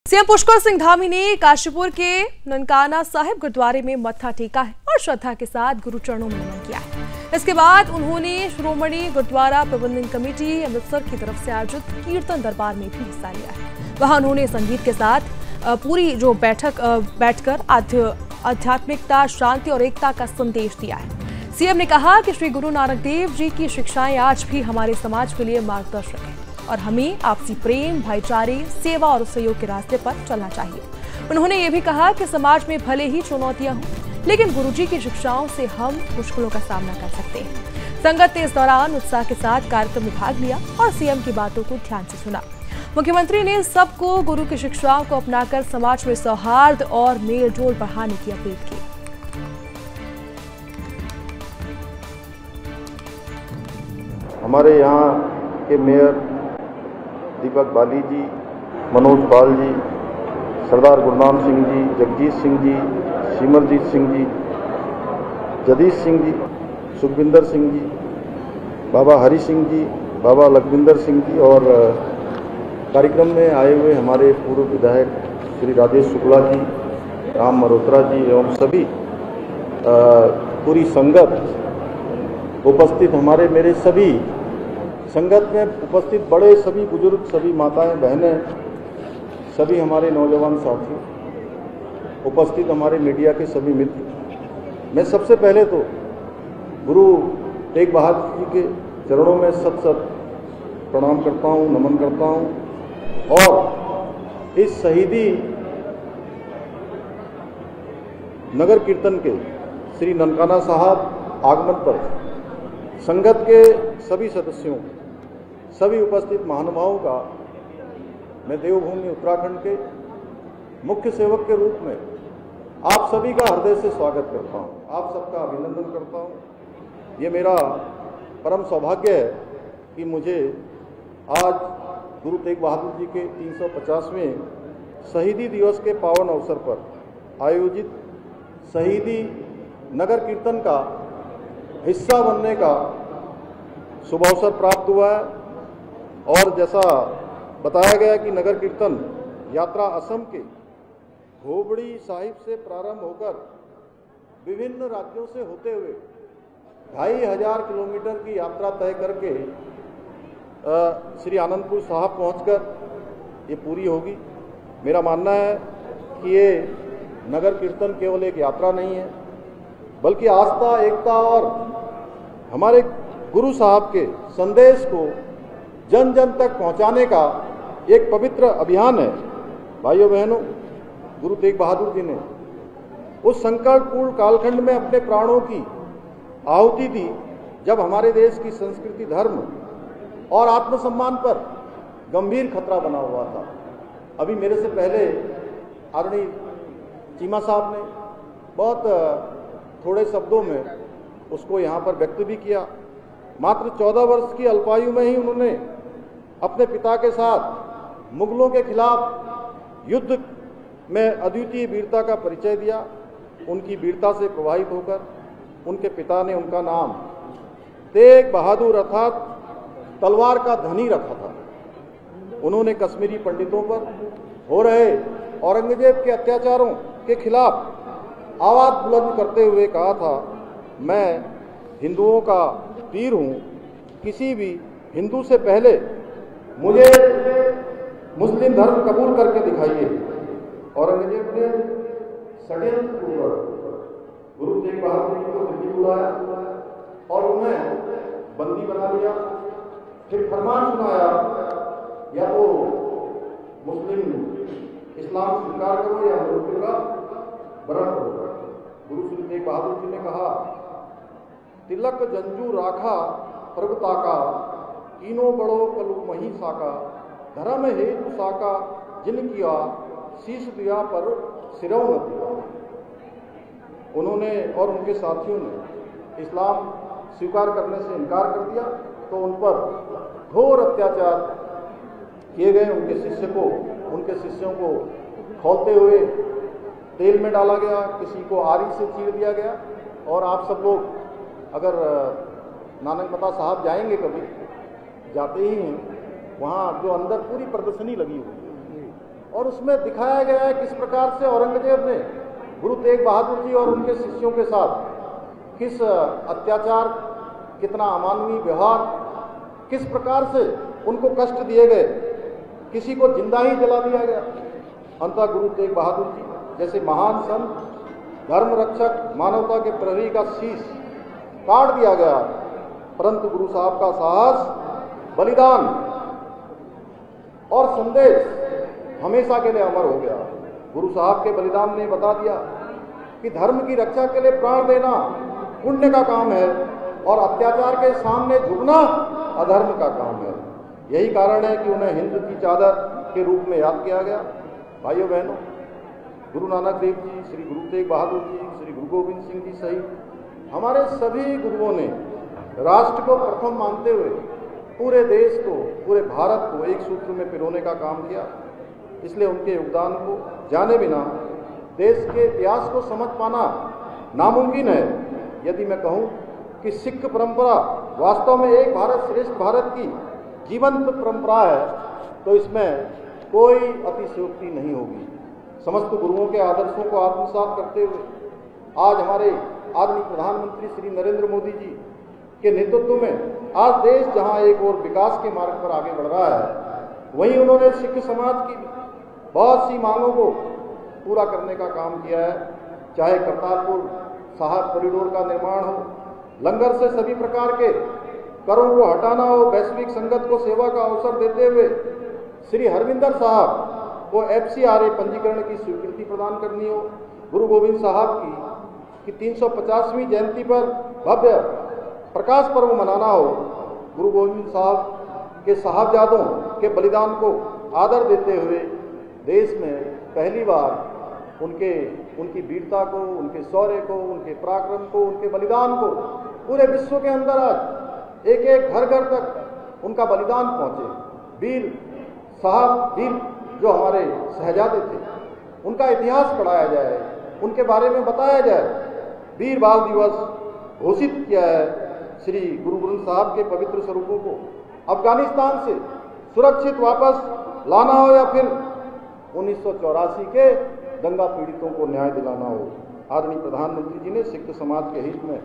CM Pushkar Singh Dhami ने काशीपुर के ननकाना साहिब गुरुद्वारे में मत्था टेका है और श्रद्धा के साथ गुरु चरणों में नमन किया है। इसके बाद उन्होंने श्रोमणी गुरुद्वारा प्रबंधन कमेटी अमृतसर की तरफ से आयोजित कीर्तन दरबार में भी हिस्सा लिया है। वहां उन्होंने संगीत के साथ पूरी जो बैठकर आध्यात्मिकता, शांति और एकता का संदेश दिया है। सीएम ने कहा कि श्री गुरु नानक देव जी की शिक्षाएं आज भी हमारे समाज के लिए मार्गदर्शक है और हमें आपसी प्रेम, भाईचारे, सेवा और सहयोग के रास्ते पर चलना चाहिए। उन्होंने ये भी कहा कि समाज में भले ही चुनौतियां हों, लेकिन गुरुजी की शिक्षाओं से हम मुश्किलों का सामना कर सकते हैं। संगत ने इस दौरान उत्साह के साथ कार्यक्रम में भाग लिया और सीएम की बातों को ध्यान से सुना। मुख्यमंत्री ने सबको गुरु की शिक्षाओं को अपनाकर समाज में सौहार्द और मेल जोल बढ़ाने की अपील की। हमारे यहाँ के मेयर दीपक बाली जी, मनोज पाल जी, सरदार गुरनाम सिंह जी, जगजीत सिंह जी, सिमरजीत सिंह जी, जगदीश सिंह जी, सुखविंदर सिंह जी, बाबा हरि सिंह जी, बाबा लखविंदर सिंह जी और कार्यक्रम में आए हुए हमारे पूर्व विधायक श्री राजेश शुक्ला जी, राम मल्होत्रा जी एवं सभी पूरी संगत उपस्थित, हमारे मेरे सभी संगत में उपस्थित बड़े सभी बुजुर्ग, सभी माताएं, बहनें, सभी हमारे नौजवान साथी उपस्थित, हमारे मीडिया के सभी मित्र, मैं सबसे पहले तो गुरु तेग बहादुर जी के चरणों में सत प्रणाम करता हूँ, नमन करता हूँ और इस शहीदी नगर कीर्तन के श्री ननकाना साहब आगमन पर संगत के सभी सदस्यों, सभी उपस्थित महानुभावों का मैं देवभूमि उत्तराखंड के मुख्य सेवक के रूप में आप सभी का हृदय से स्वागत करता हूं, आप सबका अभिनंदन करता हूं। ये मेरा परम सौभाग्य है कि मुझे आज गुरु तेग बहादुर जी के 350वें शहीदी दिवस के पावन अवसर पर आयोजित शहीदी नगर कीर्तन का हिस्सा बनने का शुभ अवसर प्राप्त हुआ है। और जैसा बताया गया कि नगर कीर्तन यात्रा असम के धोबड़ी साहिब से प्रारंभ होकर विभिन्न राज्यों से होते हुए 2500 किलोमीटर की यात्रा तय करके श्री आनंदपुर साहब पहुंचकर ये पूरी होगी। मेरा मानना है कि ये नगर कीर्तन केवल एक यात्रा नहीं है, बल्कि आस्था, एकता और हमारे गुरु साहब के संदेश को जन जन तक पहुंचाने का एक पवित्र अभियान है। भाइयों बहनों, गुरु तेग बहादुर जी ने उस संकटपूर्ण कालखंड में अपने प्राणों की आहुति दी जब हमारे देश की संस्कृति, धर्म और आत्मसम्मान पर गंभीर खतरा बना हुआ था। अभी मेरे से पहले आदरणीय चीमा साहब ने बहुत थोड़े शब्दों में उसको यहाँ पर व्यक्त भी किया। मात्र 14 वर्ष की अल्पायु में ही उन्होंने अपने पिता के साथ मुगलों के खिलाफ युद्ध में अद्वितीय वीरता का परिचय दिया। उनकी वीरता से प्रभावित होकर उनके पिता ने उनका नाम तेग बहादुर अर्थात तलवार का धनी रखा था। उन्होंने कश्मीरी पंडितों पर हो रहे औरंगजेब के अत्याचारों के खिलाफ आवाज बुलंद करते हुए कहा था, मैं हिंदुओं का पीर हूँ, किसी भी हिंदू से पहले मुझे मुस्लिम धर्म कबूल करके दिखाइए। औरंगजेब ने षड्यंत्रपूर्वक गुरु तेग बहादुर जी को दिल्ली बुलाया और उन्हें बंदी बना लिया। फिर फरमान सुनाया, या तो मुस्लिम इस्लाम स्वीकार करो या मृत्यु का वरण करो। गुरु श्री तेग बहादुर जी ने कहा, तिलक जंजू राखा प्रभुता का, तीनों बड़ो कलु मही साका, धर्म हेतु साका जिन किया, शीश दिया पर सिरौ न दिया। उन्होंने और उनके साथियों ने इस्लाम स्वीकार करने से इनकार कर दिया तो उन पर घोर अत्याचार किए गए। उनके शिष्यों को खौलते हुए तेल में डाला गया, किसी को आरी से चीर दिया गया। और आप सब लोग अगर नानकमता साहब जाएंगे, कभी जाते ही हैं, वहाँ जो अंदर पूरी प्रदर्शनी लगी हुई है, और उसमें दिखाया गया है किस प्रकार से औरंगजेब ने गुरु तेग बहादुर जी और उनके शिष्यों के साथ किस अत्याचार, कितना अमानवीय व्यवहार, किस प्रकार से उनको कष्ट दिए गए, किसी को जिंदा ही जला दिया गया। अंततः गुरु तेग बहादुर जी जैसे महान संत, धर्म रक्षक, मानवता के प्रहरी का शीश काट दिया गया, परंतु गुरु साहब का साहस, बलिदान और संदेश हमेशा के लिए अमर हो गया। गुरु साहब के बलिदान ने बता दिया कि धर्म की रक्षा के लिए प्राण देना पुण्य का काम है और अत्याचार के सामने झुकना अधर्म का काम है। यही कारण है कि उन्हें हिंद की चादर के रूप में याद किया गया। भाइयों बहनों, गुरु नानक देव जी, श्री गुरु तेग बहादुर जी, श्री गुरु गोविंद सिंह जी सहित हमारे सभी गुरुओं ने राष्ट्र को प्रथम मानते हुए पूरे देश को, पूरे भारत को एक सूत्र में पिरोने का काम किया। इसलिए उनके योगदान को जाने बिना देश के इतिहास को समझ पाना नामुमकिन है। यदि मैं कहूं कि सिख परंपरा वास्तव में एक भारत श्रेष्ठ भारत की जीवंत परंपरा है, तो इसमें कोई अतिशयोक्ति नहीं होगी। समस्त गुरुओं के आदर्शों को आत्मसात करते हुए आज हमारे आदरणीय प्रधानमंत्री श्री नरेंद्र मोदी जी के नेतृत्व में आज देश जहां एक और विकास के मार्ग पर आगे बढ़ रहा है, वहीं उन्होंने सिख समाज की बहुत सी मांगों को पूरा करने का काम किया है। चाहे करतारपुर साहिब कॉरिडोर का निर्माण हो, लंगर से सभी प्रकार के करों को हटाना हो, वैश्विक संगत को सेवा का अवसर देते हुए श्री हरविंदर साहब को FCRA पंजीकरण की स्वीकृति प्रदान करनी हो, गुरु गोविंद साहब की 350वीं जयंती पर भव्य प्रकाश पर्व मनाना हो, गुरु गोविंद साहब के साहबजादों के बलिदान को आदर देते हुए देश में पहली बार उनकी वीरता को, उनके शौर्य को, उनके पराक्रम को, उनके बलिदान को पूरे विश्व के अंदर आज एक एक घर घर तक उनका बलिदान पहुंचे। वीर साहब, वीर जो हमारे शहजादे थे, उनका इतिहास पढ़ाया जाए, उनके बारे में बताया जाए। वीर बाल दिवस घोषित किया है। श्री गुरु ग्रंथ साहब के पवित्र स्वरूपों को अफगानिस्तान से सुरक्षित वापस लाना हो या फिर 1984 के दंगा पीड़ितों को न्याय दिलाना हो, आदरणीय प्रधानमंत्री जी ने सिख समाज के हित में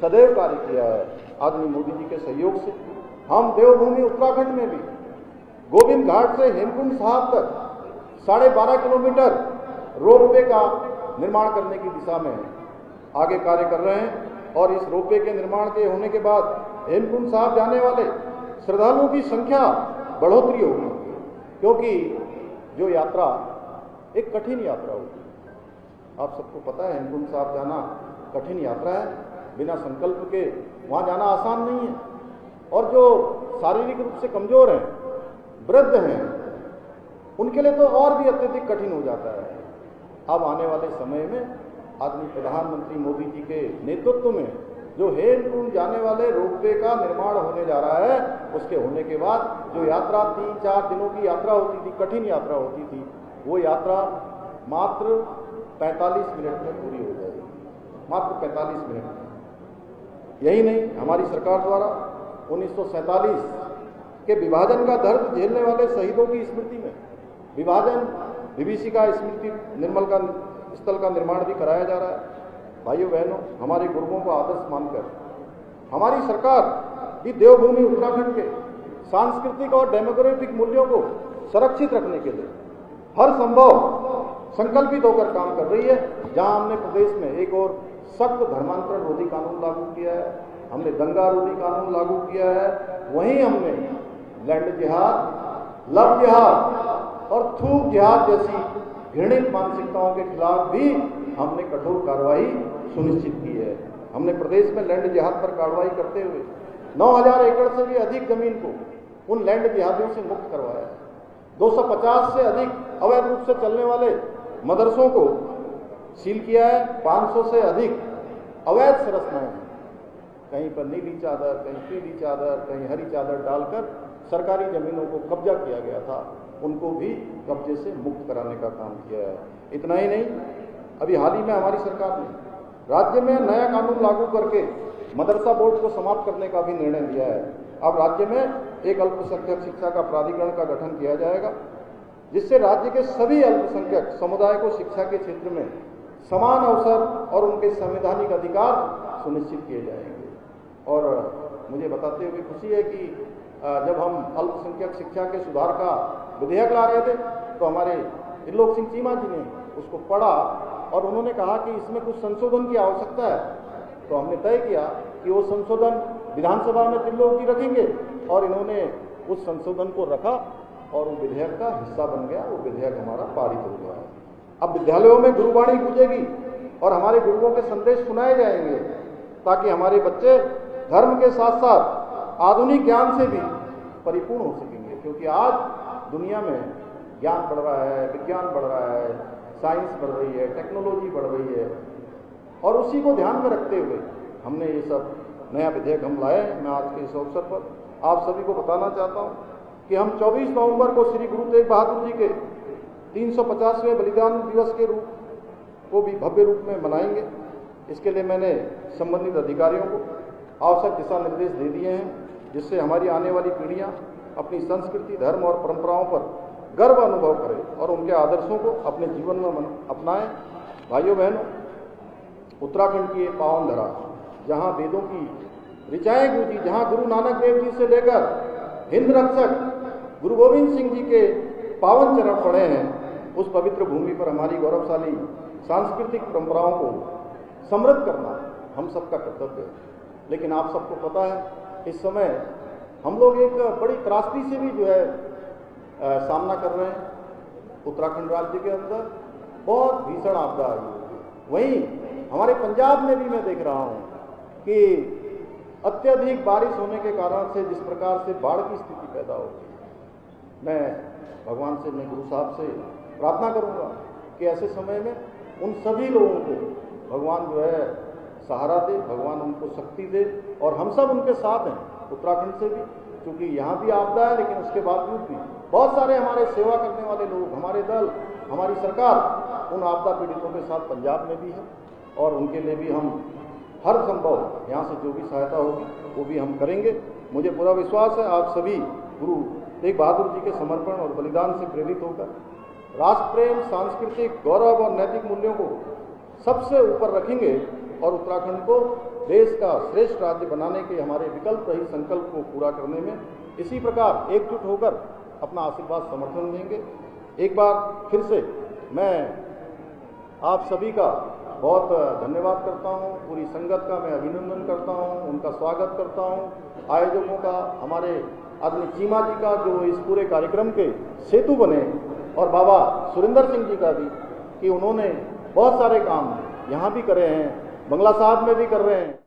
सदैव कार्य किया है। आदरणीय मोदी जी के सहयोग से हम देवभूमि उत्तराखंड में भी गोविंद घाट से हेमकुंड साहब तक 12.5 किलोमीटर रोपवे का निर्माण करने की दिशा में आगे कार्य कर रहे हैं और इस रोपवे के निर्माण के होने के बाद हेमकुंड साहब जाने वाले श्रद्धालुओं की संख्या बढ़ोतरी होगी, क्योंकि जो यात्रा एक कठिन यात्रा होगी। आप सबको पता है हेमकुंड साहब जाना कठिन यात्रा है, बिना संकल्प के वहाँ जाना आसान नहीं है। और जो शारीरिक रूप से कमजोर हैं, वृद्ध हैं, उनके लिए तो और भी अत्यधिक कठिन हो जाता है। अब आने वाले समय में आदरणीय प्रधानमंत्री मोदी जी के नेतृत्व में जो हेमकुंड जाने वाले रोपवे का निर्माण होने जा रहा है, उसके होने के बाद जो यात्रा 3-4 दिनों की यात्रा होती थी, कठिन यात्रा होती थी, वो यात्रा मात्र 45 मिनट में पूरी हो जाएगी, मात्र 45 मिनट में। यही नहीं, हमारी सरकार द्वारा 1947 के विभाजन का दर्द झेलने वाले शहीदों की स्मृति में विभाजन विभीषिका स्मृति निर्मल का स्थल का निर्माण भी कराया जा रहा है। भाइयों बहनों, हमारे गुरुओं को आदर्श मानकर हमारी सरकार भी देवभूमि उत्तराखंड के सांस्कृतिक और डेमोक्रेटिक मूल्यों को संरक्षित रखने के लिए हर संभव संकल्पित होकर काम कर रही है। जहां हमने प्रदेश में एक और सख्त धर्मांतरण रोधी कानून लागू किया है, हमने दंगा रोधी कानून लागू किया है, वहीं हमने लैंड जिहाद, लव जिहाद और थूक जिहाद जैसी घृणित मानसिकताओं के खिलाफ भी हमने कठोर कार्रवाई सुनिश्चित की है। हमने प्रदेश में लैंड जिहाद पर कार्रवाई करते हुए 9000 एकड़ से भी अधिक जमीन को उन लैंड जिहादियों से मुक्त करवाया है। 250 से अधिक अवैध रूप से चलने वाले मदरसों को सील किया है। 500 से अधिक अवैध संरचनाएं, कहीं पर नीली चादर, कहीं पीली चादर, कहीं हरी चादर डालकर सरकारी जमीनों को कब्जा किया गया था, उनको भी कब्जे से मुक्त कराने का काम किया है। इतना ही नहीं, अभी हाल ही में हमारी सरकार ने राज्य में नया कानून लागू करके मदरसा बोर्ड को समाप्त करने का भी निर्णय लिया है। अब राज्य में एक अल्पसंख्यक शिक्षा का प्राधिकरण का गठन किया जाएगा जिससे राज्य के सभी अल्पसंख्यक समुदाय को शिक्षा के क्षेत्र में समान अवसर और उनके संवैधानिक अधिकार सुनिश्चित किए जाएंगे। और मुझे बताते हुए खुशी है कि जब हम अल्पसंख्यक शिक्षा के सुधार का विधेयक ला रहे थे तो हमारे त्रिलोक सिंह चीमा जी ने उसको पढ़ा और उन्होंने कहा कि इसमें कुछ संशोधन की आवश्यकता है। तो हमने तय किया कि वो संशोधन विधानसभा में त्रिलोक जी रखेंगे और इन्होंने उस संशोधन को रखा और वो विधेयक का हिस्सा बन गया। वो विधेयक हमारा पारित हो गया है। अब विद्यालयों में गुरुवाणी गूंजेगी और हमारे गुरुओं के संदेश सुनाए जाएंगे ताकि हमारे बच्चे धर्म के साथ साथ आधुनिक ज्ञान से भी परिपूर्ण हो सकेंगे। क्योंकि आज दुनिया में ज्ञान बढ़ रहा है, विज्ञान बढ़ रहा है, साइंस बढ़ रही है, टेक्नोलॉजी बढ़ रही है और उसी को ध्यान में रखते हुए हमने ये सब नया विधेयक हम लाए। मैं आज के इस अवसर पर आप सभी को बताना चाहता हूँ कि हम 24 नवंबर को श्री गुरु तेग बहादुर जी के 350वें बलिदान दिवस के रूप को भी भव्य रूप में मनाएंगे। इसके लिए मैंने संबंधित अधिकारियों को आवश्यक दिशा निर्देश दे दिए हैं जिससे हमारी आने वाली पीढ़ियां अपनी संस्कृति, धर्म और परंपराओं पर गर्व अनुभव करें और उनके आदर्शों को अपने जीवन में अपनाएं। भाइयों बहनों, उत्तराखंड की ये पावन धरा जहाँ वेदों की ऋचाएं गूंजी, जहाँ गुरु नानक देव जी से लेकर हिंद रक्षक गुरु गोविंद सिंह जी के पावन चरण पड़े हैं, उस पवित्र भूमि पर हमारी गौरवशाली सांस्कृतिक परंपराओं को समृद्ध करना हम सबका कर्तव्य है। लेकिन आप सबको पता है इस समय हम लोग एक बड़ी त्रासदी से भी जो है सामना कर रहे हैं। उत्तराखंड राज्य के अंदर बहुत भीषण आपदा आई है। वहीं हमारे पंजाब में भी मैं देख रहा हूँ कि अत्यधिक बारिश होने के कारण से जिस प्रकार से बाढ़ की स्थिति पैदा हो गई। मैं भगवान से, मैं गुरु साहब से प्रार्थना करूंगा कि ऐसे समय में उन सभी लोगों को भगवान जो है सहारा दे, भगवान उनको शक्ति दे और हम सब उनके साथ हैं उत्तराखंड से भी, क्योंकि यहाँ भी आपदा है लेकिन उसके बावजूद भी बहुत सारे हमारे सेवा करने वाले लोग, हमारे दल, हमारी सरकार उन आपदा पीड़ितों के साथ पंजाब में भी है और उनके लिए भी हम हर संभव यहाँ से जो भी सहायता होगी वो भी हम करेंगे। मुझे पूरा विश्वास है आप सभी गुरु तेग बहादुर जी के समर्पण और बलिदान से प्रेरित होकर राष्ट्र प्रेम, सांस्कृतिक गौरव और नैतिक मूल्यों को सबसे ऊपर रखेंगे और उत्तराखंड को देश का श्रेष्ठ राज्य बनाने के हमारे विकल्प रहित संकल्प को पूरा करने में इसी प्रकार एकजुट होकर अपना आशीर्वाद समर्थन देंगे। एक बार फिर से मैं आप सभी का बहुत धन्यवाद करता हूं, पूरी संगत का मैं अभिनंदन करता हूं, उनका स्वागत करता हूं, आयोजकों का, हमारे आदरणीय चीमा जी का जो इस पूरे कार्यक्रम के सेतु बने और बाबा सुरेंद्र सिंह जी का भी कि उन्होंने बहुत सारे काम यहाँ भी करे हैं, बंगला साहब में भी कर रहे हैं।